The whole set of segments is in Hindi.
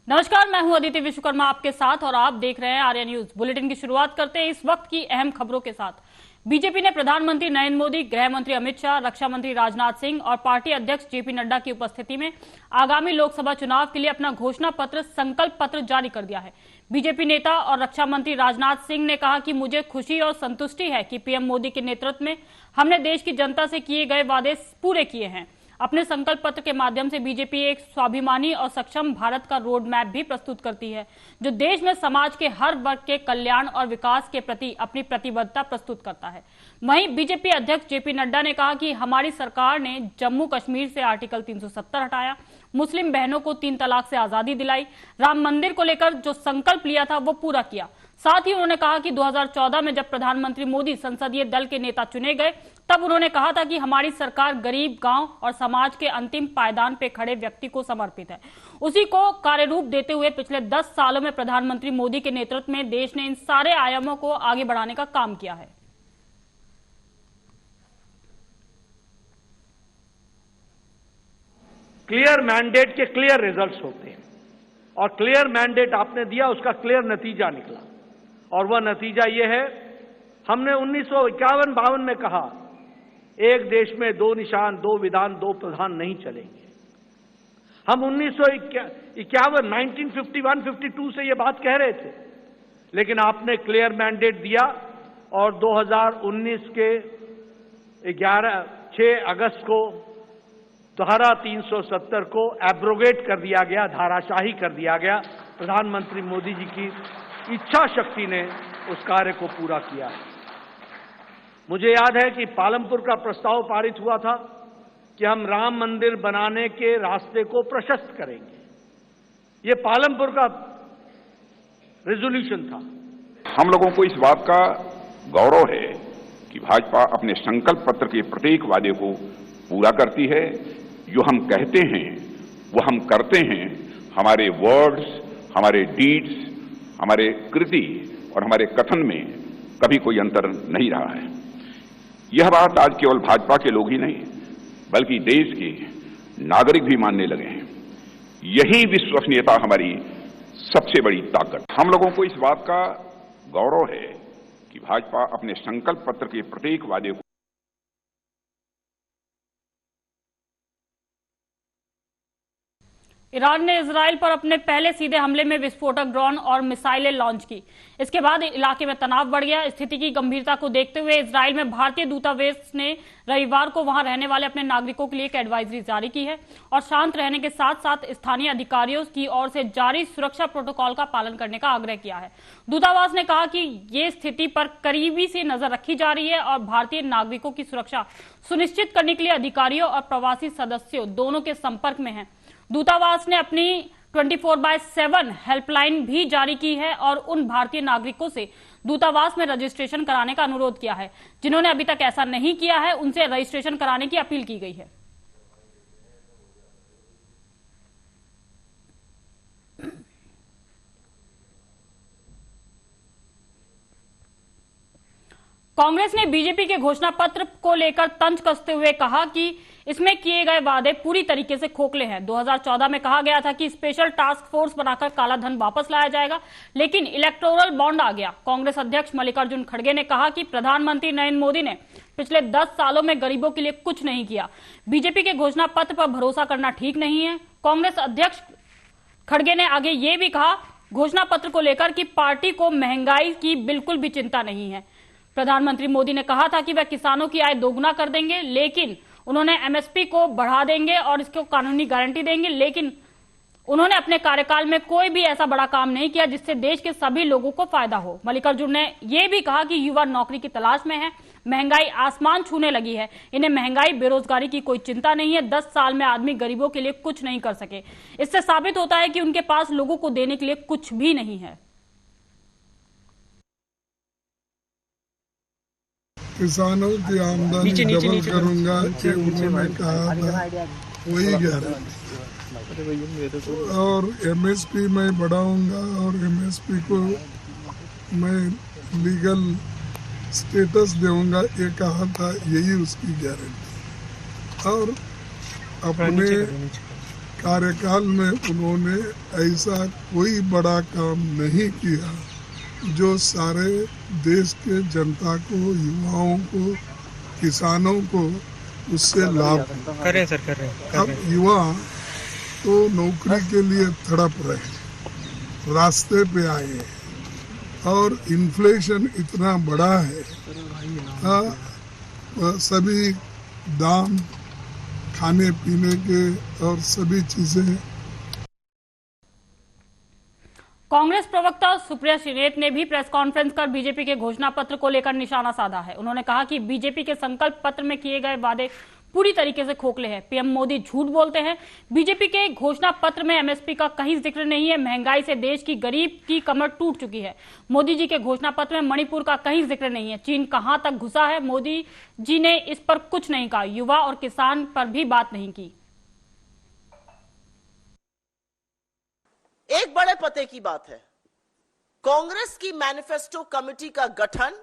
नमस्कार, मैं हूं अदिति विश्वकर्मा आपके साथ और आप देख रहे हैं आर्या न्यूज। बुलेटिन की शुरुआत करते हैं इस वक्त की अहम खबरों के साथ। बीजेपी ने प्रधानमंत्री नरेंद्र मोदी, गृह मंत्री अमित शाह, रक्षा मंत्री राजनाथ सिंह और पार्टी अध्यक्ष जेपी नड्डा की उपस्थिति में आगामी लोकसभा चुनाव के लिए अपना घोषणा पत्र, संकल्प पत्र जारी कर दिया है। बीजेपी नेता और रक्षा मंत्री राजनाथ सिंह ने कहा कि मुझे खुशी और संतुष्टि है कि पीएम मोदी के नेतृत्व में हमने देश की जनता से किए गए वादे पूरे किए हैं। अपने संकल्प पत्र के माध्यम से बीजेपी एक स्वाभिमानी और सक्षम भारत का रोड मैप भी प्रस्तुत करती है, जो देश में समाज के हर वर्ग के कल्याण और विकास के प्रति अपनी प्रतिबद्धता प्रस्तुत करता है। वहीं बीजेपी अध्यक्ष जेपी नड्डा ने कहा कि हमारी सरकार ने जम्मू कश्मीर से आर्टिकल 370 हटाया, मुस्लिम बहनों को 3 तलाक से आजादी दिलाई, राम मंदिर को लेकर जो संकल्प लिया था वो पूरा किया। साथ ही उन्होंने कहा कि 2014 में जब प्रधानमंत्री मोदी संसदीय दल के नेता चुने गए, तब उन्होंने कहा था कि हमारी सरकार गरीब, गांव और समाज के अंतिम पायदान पे खड़े व्यक्ति को समर्पित है। उसी को कार्यरूप देते हुए पिछले 10 सालों में प्रधानमंत्री मोदी के नेतृत्व में देश ने इन सारे आयामों को आगे बढ़ाने का काम किया है। क्लियर मैंडेट के क्लियर रिजल्ट्स होते हैं और क्लियर मैंडेट आपने दिया, उसका क्लियर नतीजा निकला और वह नतीजा यह है, हमने 1951-52 में कहा एक देश में 2 निशान, 2 विधान, 2 प्रधान नहीं चलेंगे। हम 1951-52 से ये बात कह रहे थे, लेकिन आपने क्लियर मैंडेट दिया और 2019 के 6 अगस्त को धारा 370 को एब्रोगेट कर दिया गया, धाराशाही कर दिया गया। प्रधानमंत्री मोदी जी की इच्छा शक्ति ने उस कार्य को पूरा किया। मुझे याद है कि पालमपुर का प्रस्ताव पारित हुआ था कि हम राम मंदिर बनाने के रास्ते को प्रशस्त करेंगे। ये पालमपुर का रेजोल्यूशन था। हम लोगों को इस बात का गौरव है कि भाजपा अपने संकल्प पत्र के प्रत्येक वादे को पूरा करती है। जो हम कहते हैं वो हम करते हैं। हमारे वर्ड्स, हमारे डीड्स, हमारे कृति और हमारे कथन में कभी कोई अंतर नहीं रहा है। यह बात आज केवल भाजपा के लोग ही नहीं, बल्कि देश के नागरिक भी मानने लगे हैं। यही विश्वसनीयता हमारी सबसे बड़ी ताकत। हम लोगों को इस बात का गौरव है कि भाजपा अपने संकल्प पत्र के प्रत्येक वादे को ईरान ने इजराइल पर अपने पहले सीधे हमले में विस्फोटक ड्रोन और मिसाइलें लॉन्च की। इसके बाद इलाके में तनाव बढ़ गया। स्थिति की गंभीरता को देखते हुए इजराइल में भारतीय दूतावास ने रविवार को वहां रहने वाले अपने नागरिकों के लिए एक एडवाइजरी जारी की है और शांत रहने के साथ साथ स्थानीय अधिकारियों की ओर से जारी सुरक्षा प्रोटोकॉल का पालन करने का आग्रह किया है। दूतावास ने कहा कि ये स्थिति पर करीबी से नजर रखी जा रही है और भारतीय नागरिकों की सुरक्षा सुनिश्चित करने के लिए अधिकारियों और प्रवासी सदस्यों दोनों के संपर्क में है। दूतावास ने अपनी 24/7 हेल्पलाइन भी जारी की है और उन भारतीय नागरिकों से दूतावास में रजिस्ट्रेशन कराने का अनुरोध किया है। जिन्होंने अभी तक ऐसा नहीं किया है, उनसे रजिस्ट्रेशन कराने की अपील की गई है। कांग्रेस ने बीजेपी के घोषणा पत्र को लेकर तंज कसते हुए कहा कि इसमें किए गए वादे पूरी तरीके से खोखले हैं। 2014 में कहा गया था कि स्पेशल टास्क फोर्स बनाकर काला धन वापस लाया जाएगा, लेकिन इलेक्टोरल बॉन्ड आ गया। कांग्रेस अध्यक्ष मल्लिकार्जुन खड़गे ने कहा कि प्रधानमंत्री नरेंद्र मोदी ने पिछले 10 सालों में गरीबों के लिए कुछ नहीं किया। बीजेपी के घोषणा पत्र पर भरोसा करना ठीक नहीं है। कांग्रेस अध्यक्ष खड़गे ने आगे ये भी कहा, घोषणा पत्र को लेकर कि पार्टी को महंगाई की बिल्कुल भी चिंता नहीं है। प्रधानमंत्री मोदी ने कहा था कि वह किसानों की आय दोगुना कर देंगे, लेकिन उन्होंने एमएसपी को बढ़ा देंगे और इसको कानूनी गारंटी देंगे, लेकिन उन्होंने अपने कार्यकाल में कोई भी ऐसा बड़ा काम नहीं किया जिससे देश के सभी लोगों को फायदा हो। मल्लिकार्जुन ने यह भी कहा कि युवा नौकरी की तलाश में है, महंगाई आसमान छूने लगी है, इन्हें महंगाई, बेरोजगारी की कोई चिंता नहीं है। 10 साल में आदमी गरीबों के लिए कुछ नहीं कर सके। इससे साबित होता है कि उनके पास लोगों को देने के लिए कुछ भी नहीं है। किसानों की आमदनी डबल करूंगा, ये उन्होंने कहा था, वही गारंटी। और एमएसपी मैं बढ़ाऊंगा और एमएसपी को मैं लीगल स्टेटस दूंगा, ये कहा था, यही उसकी गारंटी। और अपने कार्यकाल में उन्होंने ऐसा कोई बड़ा काम नहीं किया जो सारे देश के जनता को, युवाओं को, किसानों को उससे लाभ कर रहे हैं सर, कर रहे हैं। अब युवा तो नौकरी के लिए तड़प रहे, रास्ते पे आए और इन्फ्लेशन इतना बड़ा है, सभी दाम खाने पीने के और सभी चीजें। कांग्रेस प्रवक्ता सुप्रिया श्रीनेत ने भी प्रेस कॉन्फ्रेंस कर बीजेपी के घोषणा पत्र को लेकर निशाना साधा है। उन्होंने कहा कि बीजेपी के संकल्प पत्र में किए गए वादे पूरी तरीके से खोखले हैं। पीएम मोदी झूठ बोलते हैं। बीजेपी के घोषणा पत्र में एमएसपी का कहीं जिक्र नहीं है। महंगाई से देश की गरीब की कमर टूट चुकी है। मोदी जी के घोषणा पत्र में मणिपुर का कहीं जिक्र नहीं है। चीन कहां तक घुसा है, मोदी जी ने इस पर कुछ नहीं कहा। युवा और किसान पर भी बात नहीं की। एक बड़े पते की बात है, कांग्रेस की मैनिफेस्टो कमेटी का गठन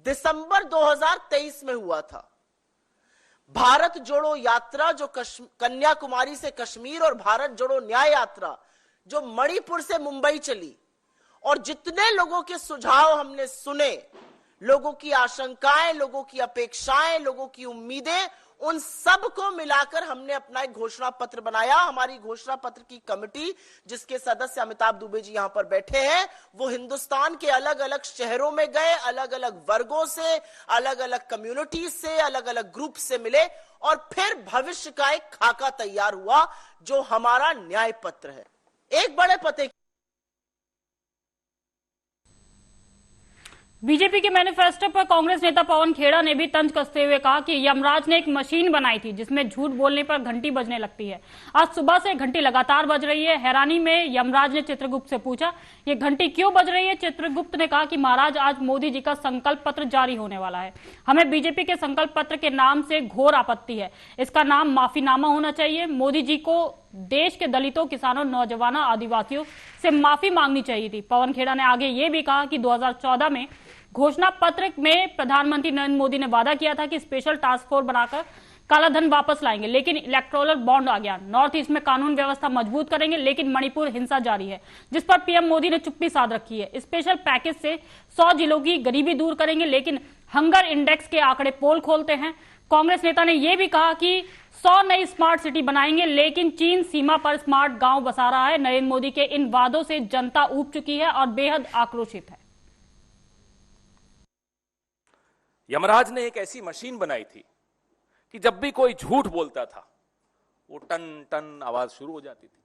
दिसंबर 2023 में हुआ था। भारत जोड़ो यात्रा जो कन्याकुमारी से कश्मीर और भारत जोड़ो न्याय यात्रा जो मणिपुर से मुंबई चली, और जितने लोगों के सुझाव हमने सुने, लोगों की आशंकाएं, लोगों की अपेक्षाएं, लोगों की उम्मीदें, उन सब को मिलाकर हमने अपना एक घोषणा पत्र बनाया। हमारी घोषणा पत्र की कमेटी, जिसके सदस्य अमिताभ दुबे जी यहां पर बैठे हैं, वो हिंदुस्तान के अलग अलग शहरों में गए, अलग अलग वर्गों से, अलग अलग कम्युनिटीज से, अलग अलग ग्रुप से मिले और फिर भविष्य का एक खाका तैयार हुआ जो हमारा न्याय पत्र है। एक बड़े पते बीजेपी के मैनिफेस्टो पर कांग्रेस नेता पवन खेड़ा ने भी तंज कसते हुए कहा कि यमराज ने एक मशीन बनाई थी जिसमें झूठ बोलने पर घंटी बजने लगती है। आज सुबह से घंटी लगातार बज रही है। हैरानी में यमराज ने चित्रगुप्त से पूछा, ये घंटी क्यों बज रही है? चित्रगुप्त ने कहा कि महाराज, आज मोदी जी का संकल्प पत्र जारी होने वाला है। हमें बीजेपी के संकल्प पत्र के नाम से घोर आपत्ति है। इसका नाम माफीनामा होना चाहिए। मोदी जी को देश के दलितों, किसानों, नौजवानों, आदिवासियों से माफी मांगनी चाहिए थी। पवन खेड़ा ने आगे ये भी कहा कि 2014 में घोषणा पत्र में प्रधानमंत्री नरेंद्र मोदी ने वादा किया था कि स्पेशल टास्क फोर्स बनाकर काला धन वापस लाएंगे, लेकिन इलेक्टोरल बॉन्ड आ गया। नॉर्थ ईस्ट में कानून व्यवस्था मजबूत करेंगे, लेकिन मणिपुर हिंसा जारी है, जिस पर पीएम मोदी ने चुप्पी साध रखी है। स्पेशल पैकेज से 100 जिलों की गरीबी दूर करेंगे, लेकिन हंगर इंडेक्स के आंकड़े पोल खोलते हैं। कांग्रेस नेता ने यह भी कहा कि 100 नई स्मार्ट सिटी बनाएंगे, लेकिन चीन सीमा पर स्मार्ट गांव बसा रहा है। नरेंद्र मोदी के इन वादों से जनता ऊब चुकी है और बेहद आक्रोशित है। यमराज ने एक ऐसी मशीन बनाई थी कि जब भी कोई झूठ बोलता था वो टन टन आवाज शुरू हो जाती थी।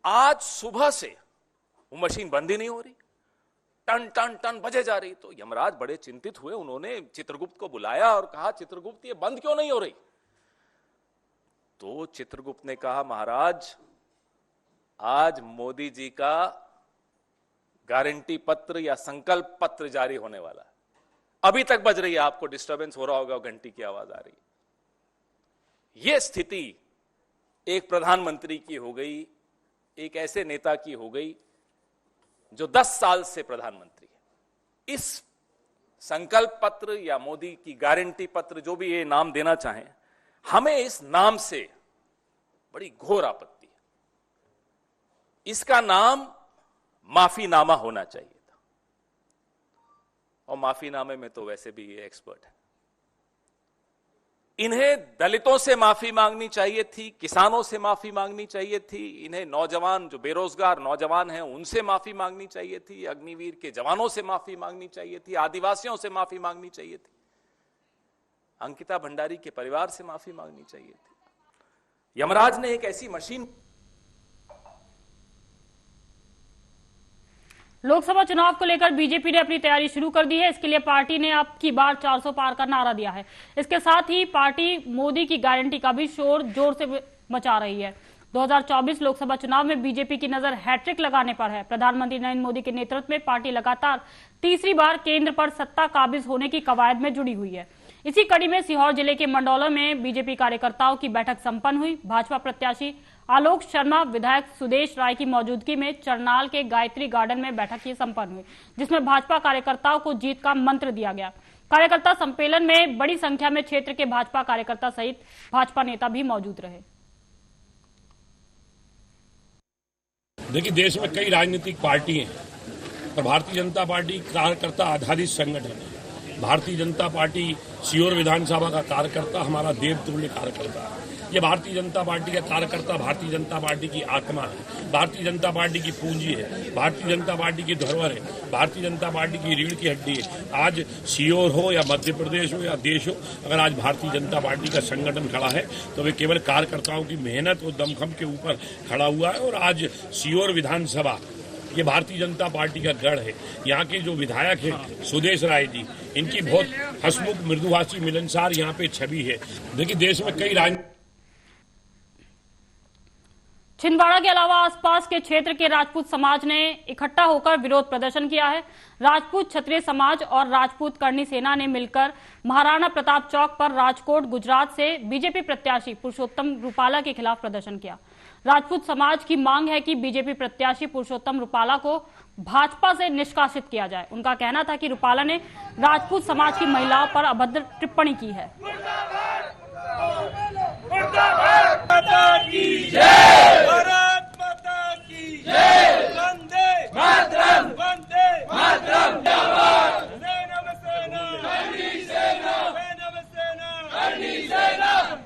आज सुबह से वो मशीन बंद ही नहीं हो रही, टन टन टन बजे जा रही। तो यमराज बड़े चिंतित हुए। उन्होंने चित्रगुप्त को बुलाया और कहा, चित्रगुप्त, ये बंद क्यों नहीं हो रही? तो चित्रगुप्त ने कहा, महाराज, आज मोदी जी का गारंटी पत्र या संकल्प पत्र जारी होने वाला है। अभी तक बज रही है, आपको डिस्टरबेंस हो रहा होगा, घंटी की आवाज आ रही है। यह स्थिति एक प्रधानमंत्री की हो गई, एक ऐसे नेता की हो गई जो 10 साल से प्रधानमंत्री है। इस संकल्प पत्र या मोदी की गारंटी पत्र, जो भी ये नाम देना चाहें, हमें इस नाम से बड़ी घोर आपत्ति है। इसका नाम माफीनामा होना चाहिए था, और माफीनामे में तो वैसे भी ये एक्सपर्ट है। इन्हें दलितों से माफी मांगनी चाहिए थी, किसानों से माफी मांगनी चाहिए थी, इन्हें नौजवान, जो बेरोजगार नौजवान हैं, उनसे माफी मांगनी चाहिए थी, अग्निवीर के जवानों से माफी मांगनी चाहिए थी, आदिवासियों से माफी मांगनी चाहिए थी, अंकिता भंडारी के परिवार से माफी मांगनी चाहिए थी। यमराज ने एक ऐसी मशीन। लोकसभा चुनाव को लेकर बीजेपी ने अपनी तैयारी शुरू कर दी है। इसके लिए पार्टी ने अब की बार 400 पार का नारा दिया है। इसके साथ ही पार्टी मोदी की गारंटी का भी शोर जोर से मचा रही है। 2024 लोकसभा चुनाव में बीजेपी की नजर हैट्रिक लगाने पर है। प्रधानमंत्री नरेंद्र मोदी के नेतृत्व में पार्टी लगातार तीसरी बार केंद्र पर सत्ता काबिज होने की कवायद में जुड़ी हुई है। इसी कड़ी में सीहोर जिले के मंडौला में बीजेपी कार्यकर्ताओं की बैठक संपन्न हुई। भाजपा प्रत्याशी आलोक शर्मा, विधायक सुदेश राय की मौजूदगी में चरनाल के गायत्री गार्डन में बैठक ये संपन्न हुई, जिसमें भाजपा कार्यकर्ताओं को जीत का मंत्र दिया गया। कार्यकर्ता सम्मेलन में बड़ी संख्या में क्षेत्र के भाजपा कार्यकर्ता सहित भाजपा नेता भी मौजूद रहे। देखिए, देश में कई राजनीतिक पार्टी हैं, पर भारतीय जनता पार्टी कार्यकर्ता आधारित संगठन है। भारतीय जनता पार्टी सीहोर विधानसभा का कार्यकर्ता हमारा देवतुल्य कार्यकर्ता है। ये भारतीय जनता पार्टी का कार्यकर्ता भारतीय जनता पार्टी की आत्मा है, भारतीय जनता पार्टी की पूंजी है, भारतीय जनता पार्टी की धरोहर है, भारतीय जनता पार्टी की रीढ़ की हड्डी है। आज सीहोर हो या मध्य प्रदेश हो या देश हो, अगर आज भारतीय जनता पार्टी का संगठन खड़ा है तो वे केवल कार्यकर्ताओं की मेहनत और दमखम के ऊपर खड़ा हुआ है। और आज सीहोर विधानसभा ये भारतीय जनता पार्टी का गढ़ है। यहाँ के जो विधायक हैं सुदेश राय जी, इनकी बहुत हंसमुख, मृदुभाषी, मिलनसार यहाँ पे छवि है। देखिए, देश में कई छिंदवाड़ा के अलावा आसपास के क्षेत्र के राजपूत समाज ने इकट्ठा होकर विरोध प्रदर्शन किया है। राजपूत क्षत्रिय समाज और राजपूत करणी सेना ने मिलकर महाराणा प्रताप चौक पर राजकोट, गुजरात से बीजेपी प्रत्याशी पुरुषोत्तम रूपाला के खिलाफ प्रदर्शन किया। राजपूत समाज की मांग है कि बीजेपी प्रत्याशी पुरुषोत्तम रूपाला को भाजपा से निष्कासित किया जाए। उनका कहना था कि रूपाला ने राजपूत समाज की महिलाओं पर अभद्र टिप्पणी की है। भारत माता की जय, भारत माता की जय, वंदे मातरम, वंदे मातरम, सेना में सेना, करनी सेना, सेना में सेना, करनी सेना।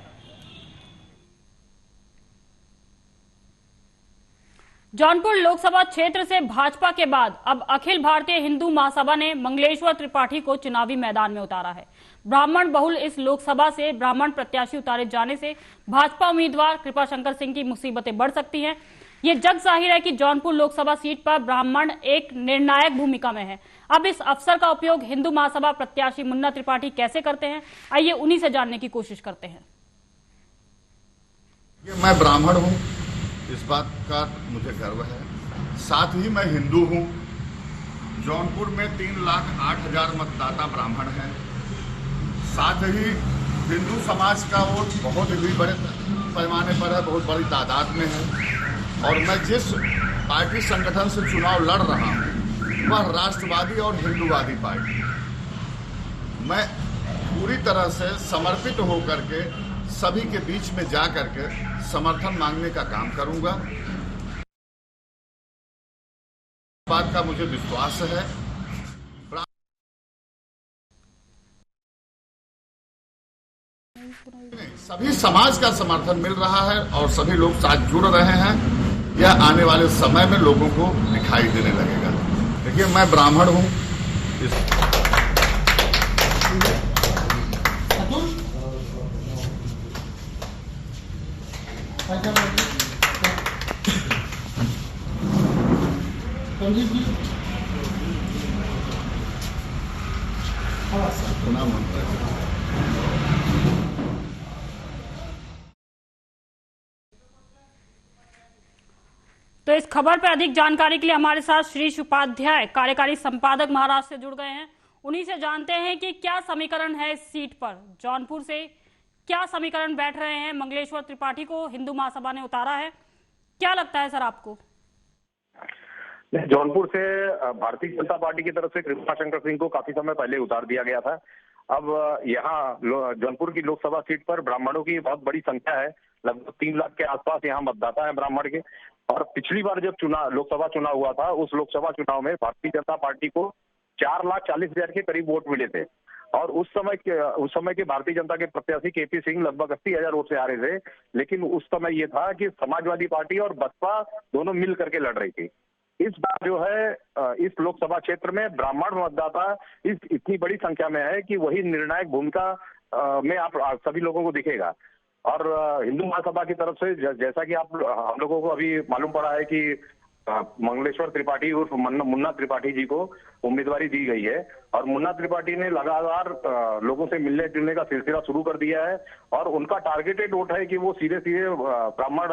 जौनपुर लोकसभा क्षेत्र से भाजपा के बाद अब अखिल भारतीय हिंदू महासभा ने मंगलेश्वर त्रिपाठी को चुनावी मैदान में उतारा है। ब्राह्मण बहुल इस लोकसभा से ब्राह्मण प्रत्याशी उतारे जाने से भाजपा उम्मीदवार कृपाशंकर सिंह की मुसीबतें बढ़ सकती हैं। ये जग जाहिर है कि जौनपुर लोकसभा सीट पर ब्राह्मण एक निर्णायक भूमिका में है। अब इस अवसर का उपयोग हिंदू महासभा प्रत्याशी मुन्ना त्रिपाठी कैसे करते हैं, आइए उन्हीं से जानने की कोशिश करते हैं। मैं ब्राह्मण हूं, इस बात का मुझे गर्व है। साथ ही मैं हिंदू हूं। जौनपुर में 3,08,000 मतदाता ब्राह्मण हैं। साथ ही हिंदू समाज का वोट बहुत ही बड़े पैमाने पर है, बहुत बड़ी तादाद में है। और मैं जिस पार्टी संगठन से चुनाव लड़ रहा हूं वह राष्ट्रवादी और हिंदूवादी पार्टी। मैं पूरी तरह से समर्पित होकर के सभी के बीच में जा करके समर्थन मांगने का काम करूंगा। बात का मुझे विश्वास है। सभी समाज का समर्थन मिल रहा है और सभी लोग साथ जुड़ रहे हैं। यह आने वाले समय में लोगों को दिखाई देने लगेगा। देखिए, मैं ब्राह्मण हूं। तो इस खबर पर अधिक जानकारी के लिए हमारे साथ श्रीश उपाध्याय, कार्यकारी संपादक महाराष्ट्र से जुड़ गए हैं। उन्हीं से जानते हैं कि क्या समीकरण है इस सीट पर। जौनपुर से क्या समीकरण बैठ रहे हैं? मंगलेश्वर त्रिपाठी को हिंदू महासभा ने उतारा है, क्या लगता है सर आपको? जौनपुर से भारतीय जनता पार्टी की तरफ से कृपाशंकर सिंह को काफी समय पहले उतार दिया गया था। अब यहाँ जौनपुर की लोकसभा सीट पर ब्राह्मणों की बहुत बड़ी संख्या है, लगभग 3 लाख के आसपास यहाँ मतदाता है ब्राह्मण के। और पिछली बार जब लोकसभा चुनाव हुआ था, उस लोकसभा चुनाव में भारतीय जनता पार्टी को 4,40,000 के करीब वोट मिले थे। और उस समय के भारतीय जनता के प्रत्याशी केपी सिंह लगभग 80,000 वोट से आ रहे थे। लेकिन उस समय ये था कि समाजवादी पार्टी और बसपा दोनों मिल करके लड़ रही थी। इस बार जो है इस लोकसभा क्षेत्र में ब्राह्मण मतदाता इतनी बड़ी संख्या में है कि वही निर्णायक भूमिका में आप सभी लोगों को दिखेगा। और हिंदू महासभा की तरफ से जैसा कि हम लोगों को अभी मालूम पड़ा है कि मंगलेश्वर त्रिपाठी उर्फ मुन्ना त्रिपाठी जी को उम्मीदवारी दी गई है। और मुन्ना त्रिपाठी ने लगातार लोगों से मिलने जुलने का सिलसिला शुरू कर दिया है। और उनका टारगेटेड वोट है कि वो सीधे सीधे ब्राह्मण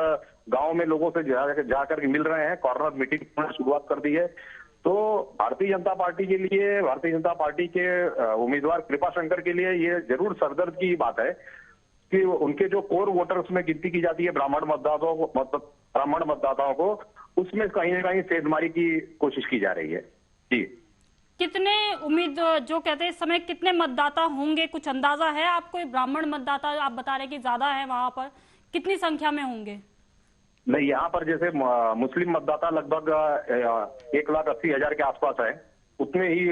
गांव में लोगों से जाकर के मिल रहे हैं। कॉर्नर मीटिंग की शुरुआत कर दी है। तो भारतीय जनता पार्टी के लिए, भारतीय जनता पार्टी के उम्मीदवार कृपाशंकर के लिए ये जरूर सरदर्द की बात है कि उनके जो कोर वोटर्स में गिनती की जाती है ब्राह्मण मतदाताओं को, उसमें कहीं ना कहीं सेंधमारी की कोशिश की जा रही है। जी, कितने जो कहते हैं इस समय कितने मतदाता होंगे, कुछ अंदाजा है आपको? ब्राह्मण मतदाता आप बता रहे कि ज्यादा है, वहां पर कितनी संख्या में होंगे? नहीं, यहाँ पर जैसे मुस्लिम मतदाता लगभग 1,80,000 के आसपास है, उतने ही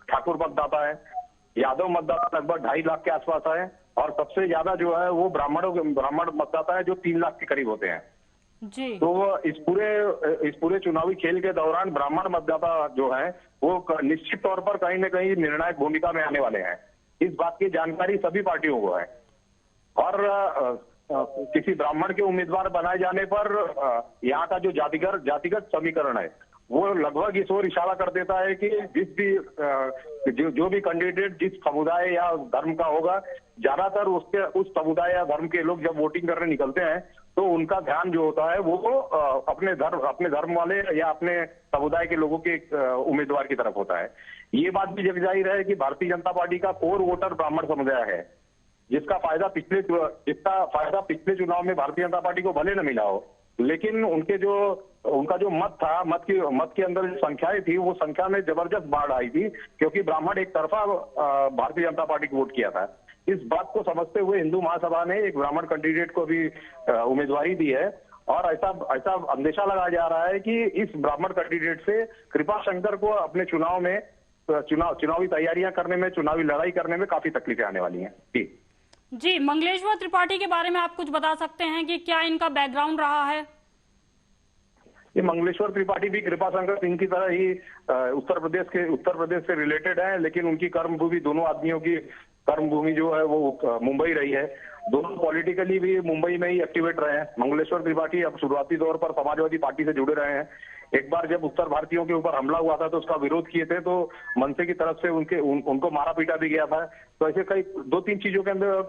ठाकुर मतदाता है, यादव मतदाता लगभग 2.5 लाख के आसपास है, और सबसे ज्यादा जो है वो ब्राह्मण मतदाता है जो 3 लाख के करीब होते हैं जी। तो इस पूरे चुनावी खेल के दौरान ब्राह्मण मतदाता जो है वो निश्चित तौर पर कहीं न कहीं निर्णायक भूमिका में आने वाले हैं। इस बात की जानकारी सभी पार्टियों को है, और किसी ब्राह्मण के उम्मीदवार बनाए जाने पर यहाँ का जो जातिगत समीकरण है वो लगभग इस ओर इशारा कर देता है कि जो भी कैंडिडेट जिस समुदाय या धर्म का होगा, ज्यादातर उस समुदाय या धर्म के लोग जब वोटिंग करने निकलते हैं तो उनका ध्यान जो होता है वो अपने धर्म वाले या अपने समुदाय के लोगों के उम्मीदवार की तरफ होता है। ये बात भी जग जाहिर है कि भारतीय जनता पार्टी का कोर वोटर ब्राह्मण समुदाय है, जिसका फायदा पिछले चुनाव में भारतीय जनता पार्टी को भले न मिला हो, लेकिन उनका जो मत था, मत के अंदर जो संख्याएं थी, वो संख्या में जबरदस्त बाढ़ आई थी, क्योंकि ब्राह्मण एक तरफा भारतीय जनता पार्टी को वोट किया था। इस बात को समझते हुए हिंदू महासभा ने एक ब्राह्मण कैंडिडेट को भी उम्मीदवारी दी है, और ऐसा अंदेशा लगाया जा रहा है कि इस ब्राह्मण कैंडिडेट से कृपा शंकर को अपने चुनावी तैयारियां करने में, चुनावी लड़ाई करने में काफी तकलीफें आने वाली हैं। जी, मंगलेश्वर त्रिपाठी के बारे में आप कुछ बता सकते हैं कि क्या इनका बैकग्राउंड रहा है? ये मंगलेश्वर त्रिपाठी भी कृपा शंकर सिंह की तरह ही उत्तर प्रदेश से रिलेटेड है, लेकिन उनकी कर्मभूमि, दोनों आदमियों की कर्मभूमि जो है वो मुंबई रही है। दोनों पॉलिटिकली भी मुंबई में ही एक्टिवेट रहे हैं। मंगलेश्वर त्रिपाठी अब शुरुआती तौर पर समाजवादी पार्टी से जुड़े रहे हैं। एक बार जब उत्तर भारतीयों के ऊपर हमला हुआ था तो उसका विरोध किए थे, तो मनसे की तरफ से उनको मारा पीटा भी गया था। तो ऐसे कई 2-3 चीजों के अंदर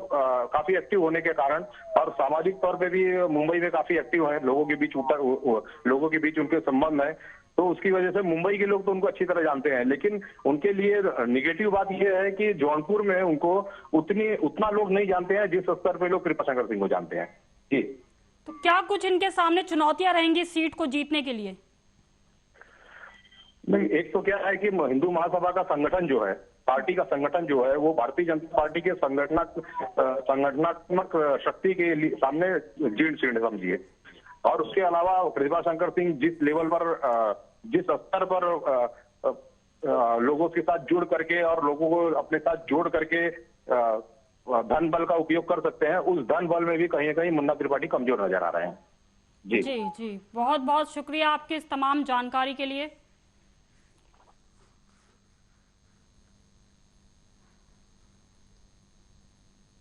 काफी एक्टिव होने के कारण, और सामाजिक तौर पे भी मुंबई में काफी एक्टिव है, लोगों के बीच उनके संबंध है, तो उसकी वजह से मुंबई के लोग तो उनको अच्छी तरह जानते हैं। लेकिन उनके लिए निगेटिव बात यह है कि जौनपुर में उनको उतना लोग नहीं जानते हैं जिस स्तर पे लोग कृपा शंकर सिंह को जानते हैं। जी, तो क्या कुछ इनके सामने चुनौतियां रहेंगी सीट को जीतने के लिए? नहीं, एक तो क्या है कि हिंदू महासभा का संगठन जो है, पार्टी का संगठन जो है, वो भारतीय जनता पार्टी के संगठनात्मक शक्ति के सामने जीर्ण शीर्ण समझिए। और उसके अलावा कृपा शंकर सिंह जिस लेवल पर, जिस स्तर पर लोगों के साथ जुड़ करके और लोगों को अपने साथ जोड़ करके धन बल का उपयोग कर सकते हैं, उस धन बल में भी कहीं न कहीं मुन्ना त्रिपाठी कमजोर नजर आ रहे हैं। जी, बहुत बहुत शुक्रिया आपकी इस तमाम जानकारी के लिए।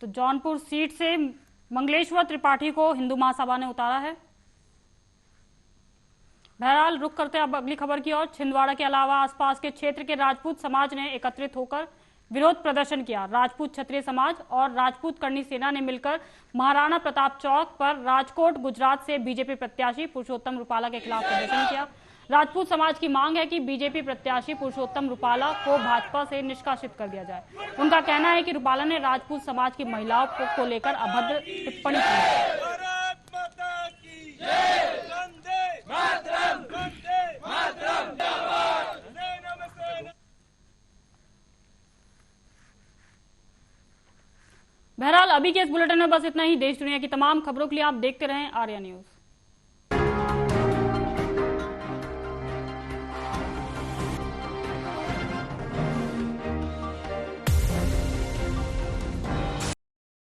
तो जौनपुर सीट से मंगलेश्वर त्रिपाठी को हिंदू महासभा ने उतारा है। बहरहाल रुक करते हैं अब अगली खबर की ओर। छिंदवाड़ा के अलावा आसपास के क्षेत्र के राजपूत समाज ने एकत्रित होकर विरोध प्रदर्शन किया। राजपूत क्षत्रिय समाज और राजपूत करणी सेना ने मिलकर महाराणा प्रताप चौक पर राजकोट गुजरात से बीजेपी प्रत्याशी पुरुषोत्तम रूपाला के खिलाफ प्रदर्शन किया। राजपूत समाज की मांग है कि बीजेपी प्रत्याशी पुरुषोत्तम रूपाला को भाजपा से निष्कासित कर दिया जाए। उनका कहना है कि रूपाला ने राजपूत समाज की महिलाओं को लेकर अभद्र टिप्पणी की है। बहरहाल अभी के इस बुलेटिन में बस इतना ही। देश दुनिया की तमाम खबरों के लिए आप देखते रहें आर्या न्यूज।